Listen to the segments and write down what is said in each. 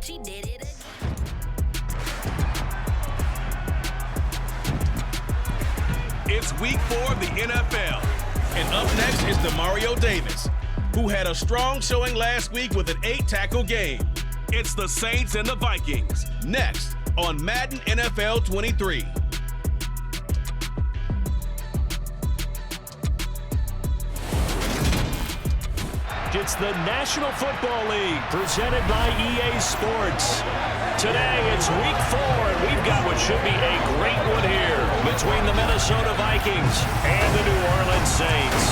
She did it again. It's week 4 of the NFL. And up next is Demario Davis, who had a strong showing last week with an 8-tackle game. It's the Saints and the Vikings, next on Madden NFL 23. It's the National Football League presented by EA Sports. Today it's week 4 and we've got what should be a great one here between the Minnesota Vikings and the New Orleans Saints.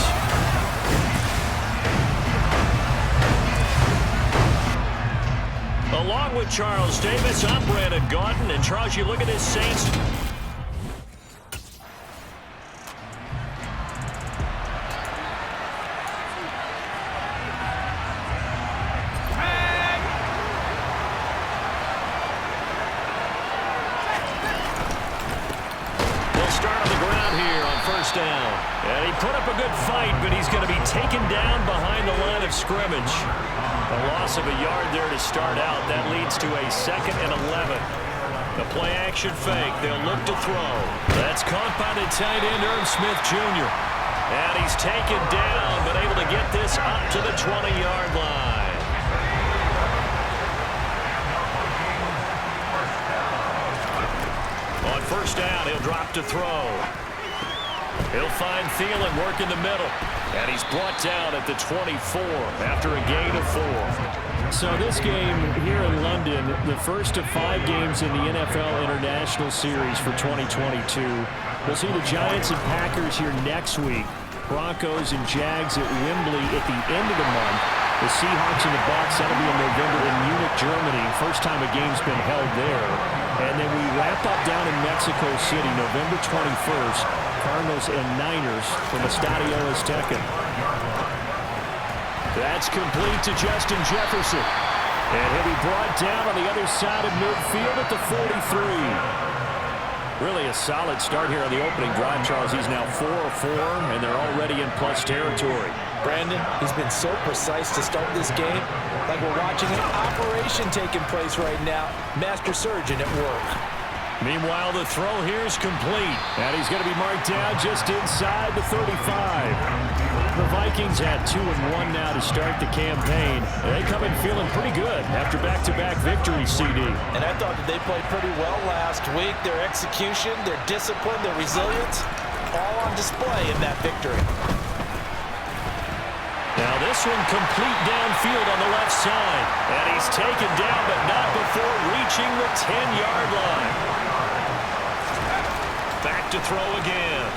Along with Charles Davis, I'm Brandon Gaudin, and Charles, you look at this Saints. Down. And he put up a good fight, but he's going to be taken down behind the line of scrimmage. A loss of a yard there to start out. That leads to a 2nd and 11. The play action fake. They'll look to throw. That's caught by the tight end, Irv Smith Jr. And he's taken down, but able to get this up to the 20-yard line. On first down, he'll drop to throw. He'll find Thielen working the middle. And he's brought down at the 24 after a gain of 4. So this game here in London, the first of 5 games in the NFL International Series for 2022. We'll see the Giants and Packers here next week. Broncos and Jags at Wembley at the end of the month. The Seahawks and the Bucs, that'll be in November in Munich, Germany. First time a game's been held there. And then we wrap up down in Mexico City, November 21st. Cardinals and Niners from Estadio Azteca. That's complete to Justin Jefferson. And he'll be brought down on the other side of midfield at the 43. Really a solid start here on the opening drive, Charles. He's now 4 of 4, and they're already in plus territory. Brandon, he's been so precise to start this game, like we're watching an operation taking place right now. Master surgeon at work. Meanwhile, the throw here is complete, and he's going to be marked down just inside the 35. The Vikings had 2-1 now to start the campaign. They come in feeling pretty good after back-to-back victories, CD. And I thought that they played pretty well last week. Their execution, their discipline, their resilience, all on display in that victory. Now this one complete downfield on the left side. And he's taken down, but not before reaching the 10-yard line. Back to throw again.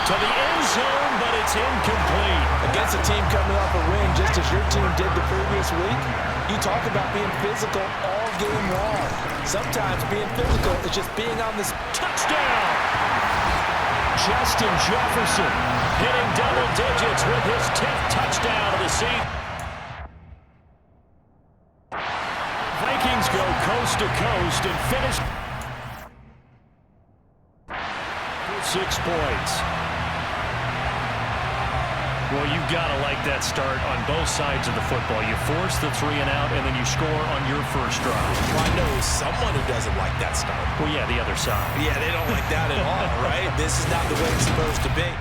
To the end zone, but it's incomplete. Against a team coming off a win, just as your team did the previous week, you talk about being physical all game long. Sometimes being physical is just being on this touchdown. Justin Jefferson hitting double digits with his 10th touchdown of the season. Vikings go coast to coast and finish 6 points. Well, you've got to like that start on both sides of the football. You force the 3 and out, and then you score on your first drive. Well, I know someone who doesn't like that start. Well, yeah, the other side. Yeah, they don't like that at all, right? This is not the way it's supposed to be.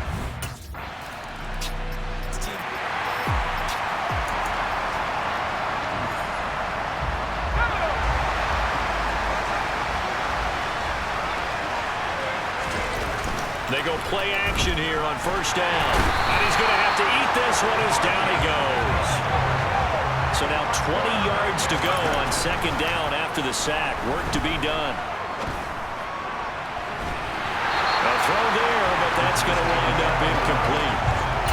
They go play action here on first down. And he's going to have to eat this one as down he goes. So now 20 yards to go on second down after the sack. Work to be done. A throw there, but that's going to wind up incomplete.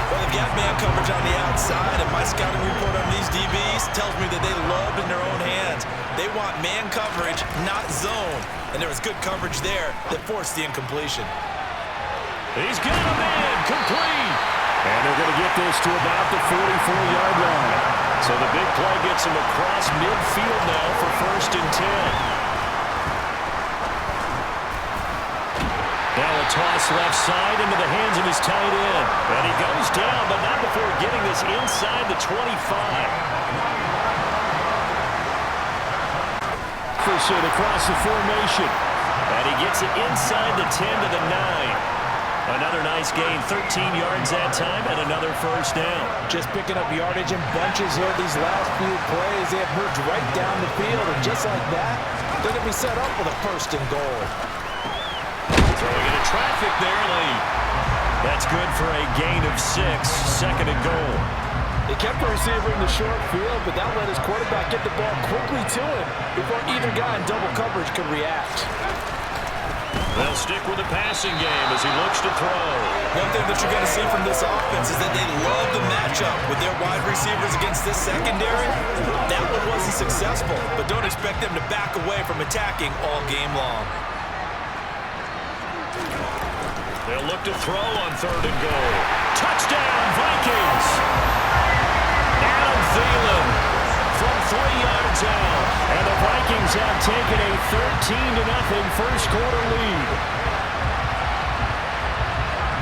Well, they've got man coverage on the outside, and my scouting report on these DBs tells me that they love in their own hands. They want man coverage, not zone. And there was good coverage there that forced the incompletion. He's got him in, complete. And they're going to get this to about the 44-yard line. So the big play gets him across midfield now for 1st and 10. Now a toss left side into the hands of his tight end. And he goes down, but not before getting this inside the 25. Jefferson across the formation. And he gets it inside the 10 to the 9. Another nice gain, 13 yards that time, and another first down. Just picking up yardage in bunches here these last few plays. They have moved right down the field, and just like that, they're going to be set up with a first and goal. Throwing into traffic there, Lee. That's good for a gain of 6, second and goal. They kept the receiver in the short field, but that let his quarterback get the ball quickly to him before either guy in double coverage could react. They'll stick with the passing game as he looks to throw. One thing that you're going to see from this offense is that they love the matchup with their wide receivers against this secondary. That one wasn't successful, but don't expect them to back away from attacking all game long. They'll look to throw on third and goal. Touchdown, Vikings! Adam Thielen from 3 yards out. And the Vikings have taken a 13-0 first quarter lead.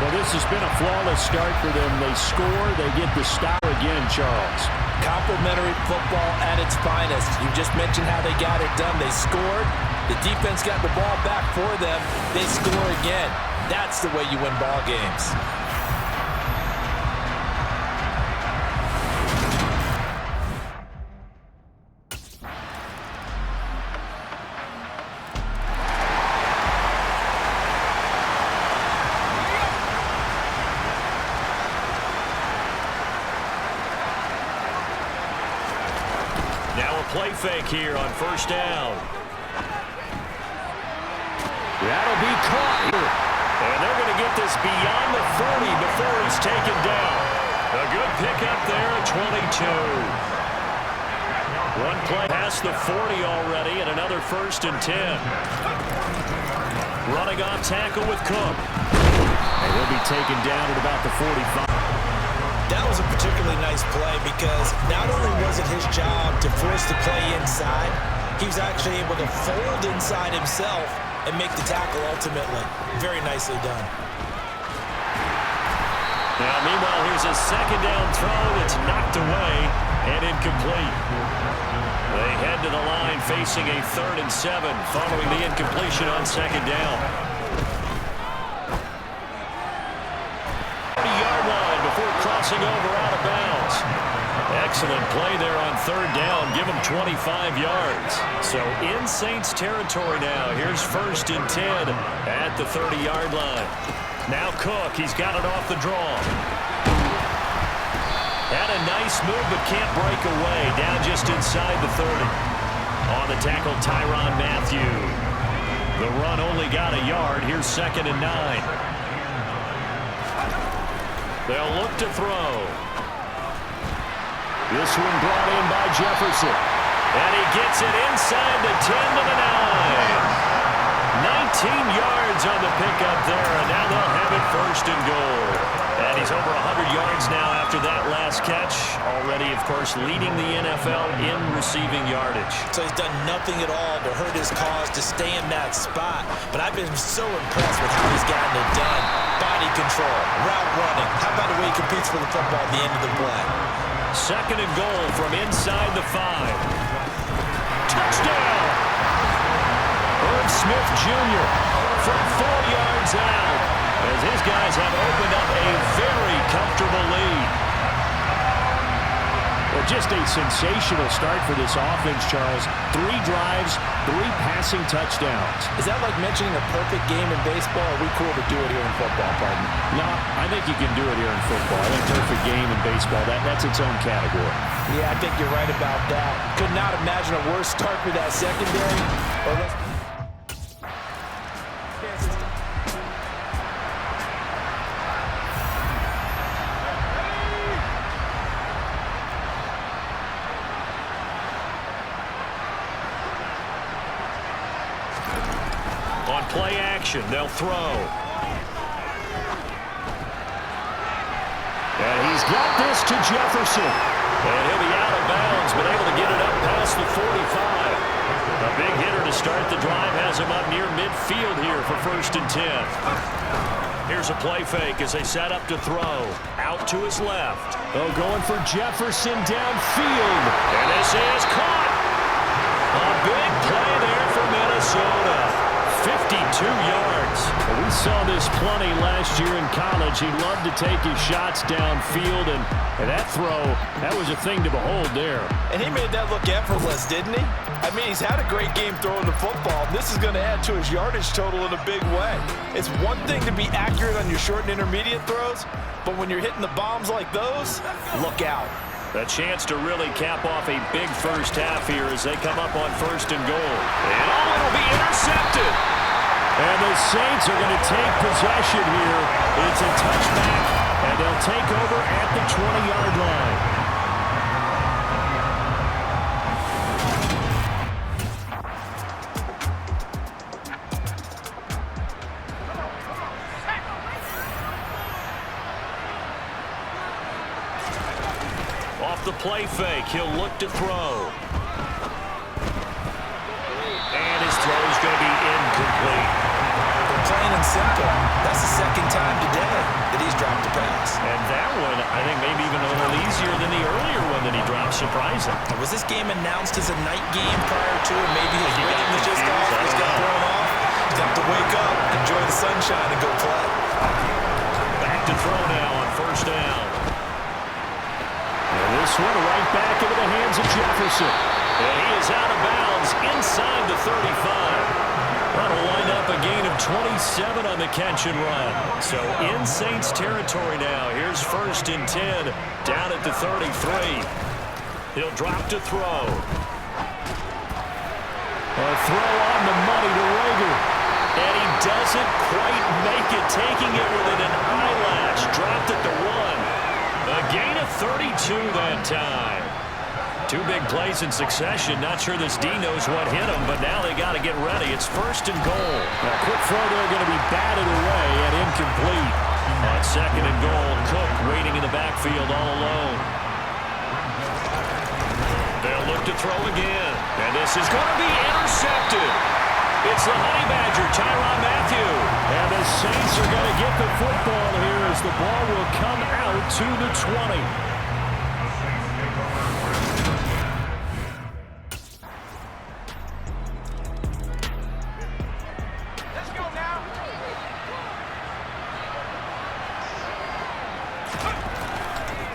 Well, this has been a flawless start for them. They score, they get the stop again, Charles. Complimentary football at its finest. You just mentioned how they got it done. They scored. The defense got the ball back for them. They score again. That's the way you win ball games. Play fake here on first down. That'll be caught. And they're going to get this beyond the 40 before he's taken down. A good pickup there at 22. One play past the 40 already and another first and 10. Running off tackle with Cook. And he'll be taken down at about the 45. That was a particularly nice play because not only was it his job to force the play inside, he was actually able to fold inside himself and make the tackle ultimately. Very nicely done. Now, meanwhile, here's a second down throw that's knocked away and incomplete. They head to the line facing a 3rd and 7 following the incompletion on second down. Crossing over out of bounds. Excellent play there on third down. Give him 25 yards. So in Saints territory now. Here's first and 10 at the 30-yard line. Now Cook. He's got it off the draw. Had a nice move but can't break away. Down just inside the 30. On the tackle, Tyrann Mathieu. The run only got a yard. Here's 2nd and 9. They'll look to throw. This one brought in by Jefferson. And he gets it inside the 10 to the 9. 19 yards on the pickup there, and now they'll have it first and goal. And he's over 100 yards now after that last catch. Already, of course, leading the NFL in receiving yardage. So he's done nothing at all to hurt his cause to stay in that spot. But I've been so impressed with how he's gotten it done. Body control, route running. How about the way he competes for the football at the end of the play? 2nd and goal from inside the 5. Touchdown! Irv Smith Jr. from 4 yards out as his guys have opened up a very comfortable lead. Well, just a sensational start for this offense, Charles. 3 drives, 3 passing touchdowns. Is that like mentioning a perfect game in baseball? Or are we cool to do it here in football, pardon? No, I think you can do it here in football. I think perfect game in baseball, that's its own category. Yeah, I think you're right about that. Could not imagine a worse start for that secondary. On play action, they'll throw. And he's got this to Jefferson. And he'll be out of bounds, but able to get it up past the 45. A big hitter to start the drive has him up near midfield here for first and 10. Here's a play fake as they set up to throw. Out to his left. Oh, going for Jefferson downfield. And this is caught. A big play there for Minnesota. 52 yards. Well, we saw this plenty last year in college. He loved to take his shots downfield, and that throw, that was a thing to behold there. And he made that look effortless, didn't he? I mean, he's had a great game throwing the football. This is going to add to his yardage total in a big way. It's one thing to be accurate on your short and intermediate throws, but when you're hitting the bombs like those, look out. A chance to really cap off a big first half here as they come up on 1st and goal. And it'll be intercepted. And the Saints are going to take possession here. It's a touchback, and they'll take over at the 20-yard line. Off the play fake, he'll look to throw. And his throw is going to be incomplete. Plain and simple. That's the second time today that he's dropped a pass. And that one, I think, maybe even a little easier than the earlier one that he dropped, surprising. Was this game announced as a night game prior to it? Maybe his rhythm was just off. He's got thrown off. He's got to wake up, enjoy the sunshine, and go play. Back to throw now on 1st down. And this one right back into the hands of Jefferson. And he is out of bounds inside the 35. That'll wind up a gain of 27 on the catch and run. So in Saints territory now. Here's 1st and 10 down at the 33. He'll drop to throw. A throw on the money to Rager. And he doesn't quite make it, taking it within an eyelash. Dropped at the 1. A gain of 32 that time. 2 big plays in succession. Not sure this D knows what hit him, but now they got to get ready. It's 1st and goal. Now, quick throw there going to be batted away and incomplete. On 2nd and goal, Cook waiting in the backfield all alone. They'll look to throw again. And this is going to be intercepted. It's the Honey Badger, Tyrann Mathieu. And the Saints are going to get the football here as the ball will come out to the 20.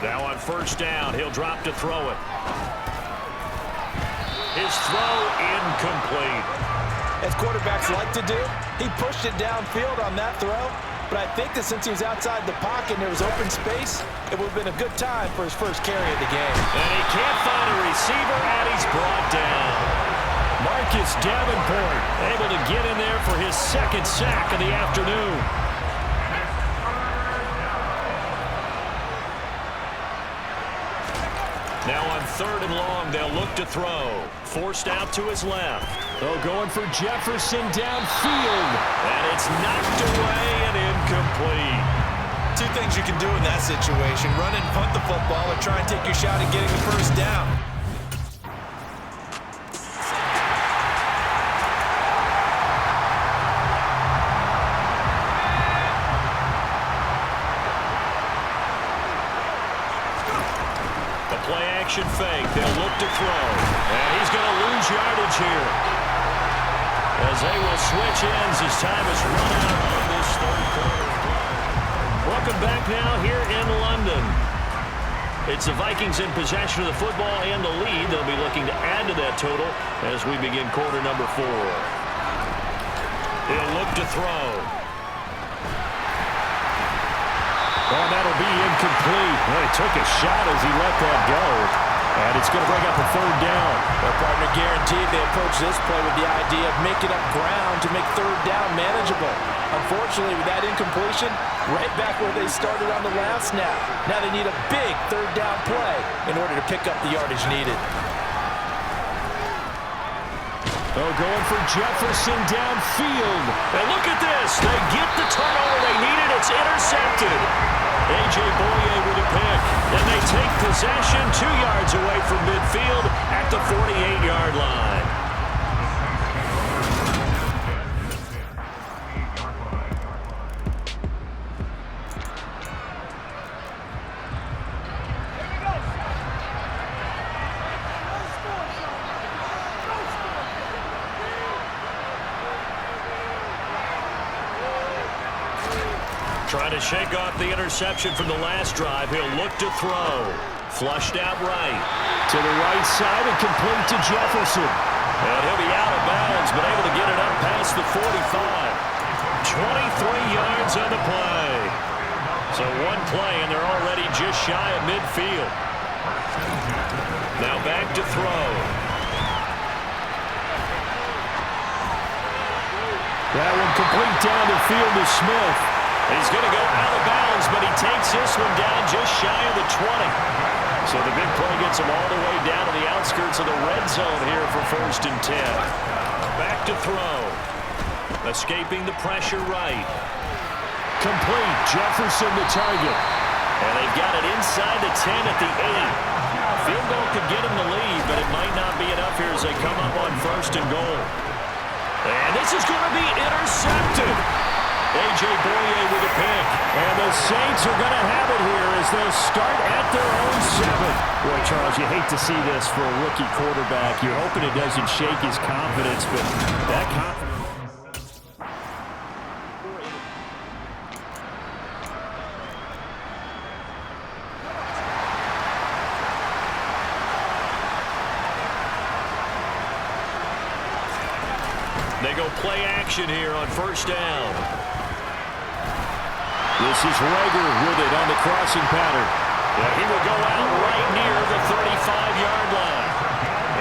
Now on 1st down, he'll drop to throw it. His throw incomplete. As quarterbacks like to do, he pushed it downfield on that throw, but I think that since he was outside the pocket and there was open space, it would have been a good time for his first carry of the game. And he can't find a receiver, and he's brought down. Marcus Davenport able to get in there for his 2nd sack of the afternoon. Now on 3rd and long, they'll look to throw. Forced out to his left. Oh, going for Jefferson downfield. And it's knocked away and incomplete. 2 things you can do in that situation. Run and punt the football or try and take your shot at getting the 1st down. Play-action fake. They'll look to throw. And he's going to lose yardage here. As they will switch ends as time is run out on this 3rd quarter. Welcome back now here in London. It's the Vikings in possession of the football and the lead. They'll be looking to add to that total as we begin quarter number 4. He'll look to throw. Oh, that'll be incomplete. Well, he took a shot as he let that go. And it's going to bring up a 3rd down. Their partner guaranteed they approach this play with the idea of making up ground to make 3rd down manageable. Unfortunately, with that incompletion, right back where they started on the last snap. Now they need a big 3rd down play in order to pick up the yardage needed. Oh, going for Jefferson downfield. And look at this. They get the turnover they needed. It's intercepted. A.J. Boye with a pick. And they take possession 2 yards away from midfield at the 48-yard line. Trying to shake off the interception from the last drive. He'll look to throw. Flushed out right. To the right side and complete to Jefferson. And he'll be out of bounds, but able to get it up past the 45. 23 yards on the play. So one play, and they're already just shy of midfield. Now back to throw. That one complete down the field to Smith. He's going to go out of bounds, but he takes this one down just shy of the 20. So the big play gets him all the way down to the outskirts of the red zone here for 1st and 10. Back to throw. Escaping the pressure right. Complete. Jefferson the target. And they've got it inside the 10 at the 8. Field goal could get him the lead, but it might not be enough here as they come up on 1st and goal. And this is going to be intercepted. A.J. Boye with a pick. And the Saints are going to have it here as they'll start at their own 7. Boy, Charles, you hate to see this for a rookie quarterback. You're hoping it doesn't shake his confidence, but that confidence... They go play action here on 1st down. This is Rager with it on the crossing pattern. Yeah, he will go out right near the 35-yard line.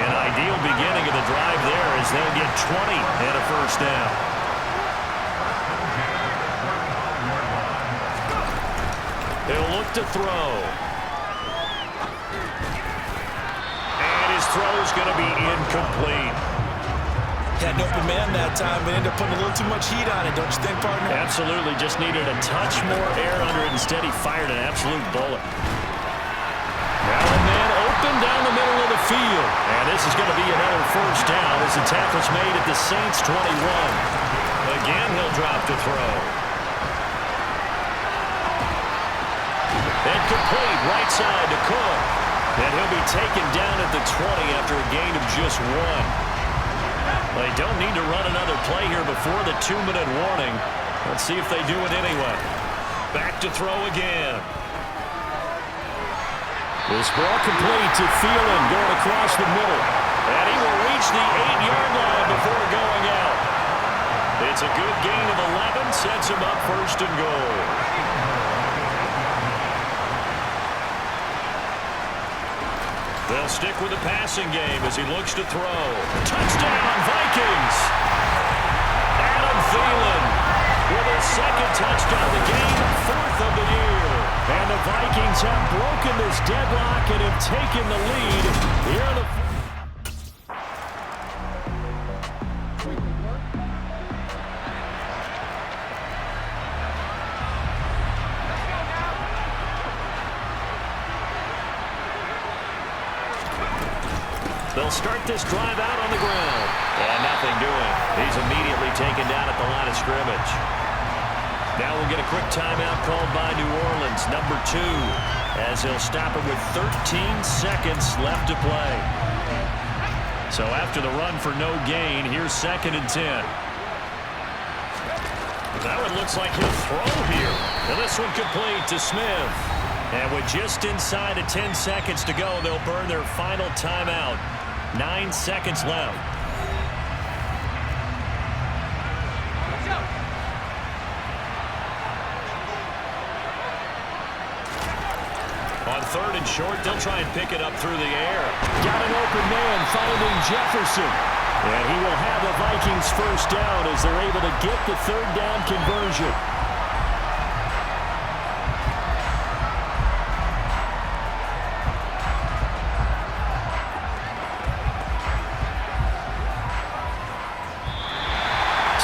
An ideal beginning of the drive there as they'll get 20 and a 1st down. They'll look to throw. And his throw is going to be incomplete. Had an open man that time, but ended up putting a little too much heat on it, don't you think, partner? Absolutely. Just needed a touch more air under it. Instead, he fired an absolute bullet. Now and then, open down the middle of the field. And this is going to be another 1st down as the tackle's made at the Saints' 21. Again, he'll drop to throw. And complete right side to Cook. And he'll be taken down at the 20 after a gain of just 1. They don't need to run another play here before the 2-minute warning. Let's see if they do it anyway. Back to throw again. This ball complete to Thielen going across the middle. And he will reach the 8-yard line before going out. It's a good gain of 11, sets him up 1st and goal. They'll stick with the passing game as he looks to throw. Touchdown, Vikings! Adam Thielen with his 2nd touchdown of the game, 4th of the year. And the Vikings have broken this deadlock and have taken the lead here in the... They'll start this drive out on the ground. And nothing doing. He's immediately taken down at the line of scrimmage. Now we'll get a quick timeout called by New Orleans, number 2, as he'll stop it with 13 seconds left to play. So after the run for no gain, here's 2nd and 10. That one looks like he'll throw here. And this one complete to Smith. And with just inside of 10 seconds to go, they'll burn their final timeout. 9 seconds left. On 3rd and short, they'll try and pick it up through the air. Got an open man finding Jefferson. And he will have the Vikings 1st down as they're able to get the 3rd down conversion.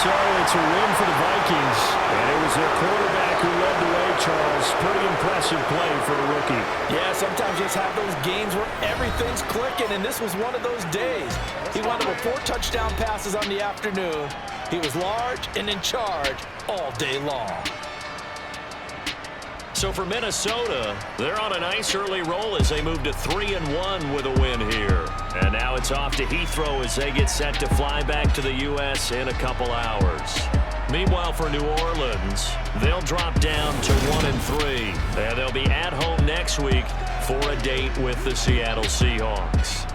So it's a win for the Vikings, and it was their quarterback who led the way, Charles. Pretty impressive play for a rookie. Yeah, sometimes you just have those games where everything's clicking, and this was one of those days. He wound up with 4 touchdown passes on the afternoon. He was large and in charge all day long. So for Minnesota, they're on a nice early roll as they move to 3-1 with a win here. And now it's off to Heathrow as they get set to fly back to the U.S. in a couple hours. Meanwhile, for New Orleans, they'll drop down to 1-3. And they'll be at home next week for a date with the Seattle Seahawks.